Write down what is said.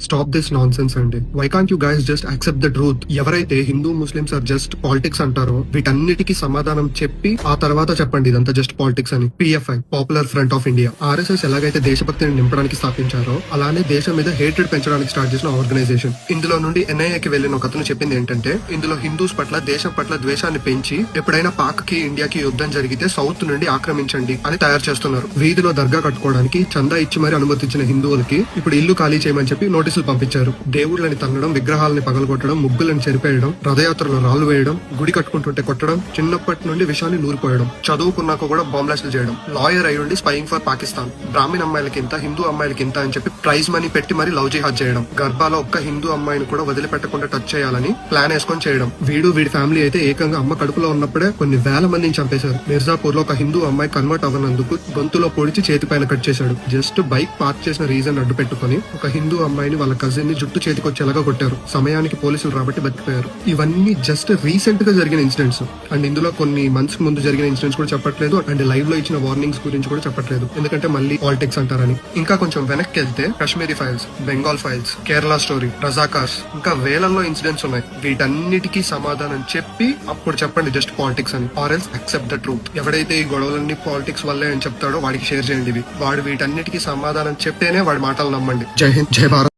Stop this nonsense అండి. Why can't you guys just accept the truth? ఎవరైతే Hindu Muslims are just politics అంటారో వీటన్నిటికీ సమాధానం చెప్పి ఆ తర్వాత చెప్పండి ఇదంతా జస్ట్ పాలిటిక్స్ అని. PFI, popular front of India, RSS ఎలాగైతే దేశభక్తిని నింపడానికి స్థాపించారో అలానే దేశం మీద హేట్రెడ్ పెంచడానికి స్టార్ట్ చేసిన ఆర్గనైజేషన్. ఇందులో నుండి ఎన్ఐఏకి వెళ్లిన ఒక అతను చెప్పింది ఏంటంటే, ఇందులో హిందూస్ పట్ల దేశం పట్ల ద్వేషాన్ని పెంచి ఎప్పుడైనా పాక్ కి ఇండియాకి యుద్ధం జరిగితే సౌత్ నుండి ఆక్రమించండి అని తయారు చేస్తున్నారు. వీధిలో దర్గా కట్టుకోవడానికి చందా ఇచ్చి మరి అనుమతించిన హిందువులకి ఇప్పుడు ఇల్లు ఖాళీ చేయమని చెప్పి నోటీసులు పంపించారు. దేవుళ్ళని తన్నడం, విగ్రహాలని పగలగొట్టడం, ముగ్గులను చెరిపేయడం, రథయాత్రలో రాళ్లు వేయడం, గుడి కట్టుకుంటుంటే కొట్టడం, చిన్నప్పటి నుండి విషయాన్ని నూరిపోయడం, చదువుకున్నాక కూడా బాంబ్లాస్టులు చేయడం, లాయర్ అయ్యుండి స్పైయింగ్ ఫర్ పాకిస్తాన్, బ్రాహ్మణ్ అమ్మాయిలకి ఇంత, హిందూ అమ్మాయిలకి ఇంత అని చెప్పి ప్రైజ్ మనీ పెట్టి మరి లవ్ జిహాద్ చేయడం, గర్భాలో ఒక్క హిందూ అమ్మాయిని కూడా వదిలిపెట్టకుండా టచ్ చేయాలని ప్లాన్ వేసుకొని చేయడం. వీడి ఫ్యామిలీ అయితే ఏకంగా అమ్మ కడుపులో ఉన్నప్పుడే కొన్ని వేల మందిని చంపేశారు. మిర్జాపూర్ లో ఒక హిందూ అమ్మాయి కన్వర్ట్ అవ్వనందుకు గొంతులో పొడిచి చేతి పైన కట్ చేశాడు. జస్ట్ బైక్ పార్క్ చేసిన రీజన్ అడ్డు పెట్టుకుని ఒక హిందూ అమ్మాయిని వాళ్ళ కజిన్ ని జుట్టు చేతికొచ్చేలాగా కొట్టారు. సమయానికి పోలీసులు రాబట్టి బతికిపోయారు. ఇవన్నీ జస్ట్ రీసెంట్ గా జరిగిన ఇన్సిడెంట్స్ అండ్ ఇందులో కొన్ని మంత్స్ ముందు జరిగిన ఇన్సిడెంట్స్ కూడా చెప్పట్లేదు అండ్ లైవ్ లో ఇచ్చిన వార్నింగ్స్ గురించి కూడా చెప్పట్లేదు, ఎందుకంటే మళ్ళీ పాలిటిక్స్ అంటారని. ఇంకా కొంచెం వెనక్కి వెళ్తే Kashmiri files, Bengal files, Kerala story, Razakars, ఇంకా వేలల్లో ఇన్సిడెంట్స్ ఉన్నాయి. వీటన్నిటికీ సమాధానం చెప్పి అప్పుడు చెప్పండి జస్ట్ పాలిటిక్స్ అని, or else accept the truth. ఎవడైతే ఈ గొడవలన్నీ పాలిటిక్స్ వల్లే అని చెప్తాడో వాడికి షేర్ చేయండి. వాడు వీటన్నిటికీ సమాధానం చెప్తేనే వాడి మాటలు నమ్మండి. జై హింద్, జై భారత్.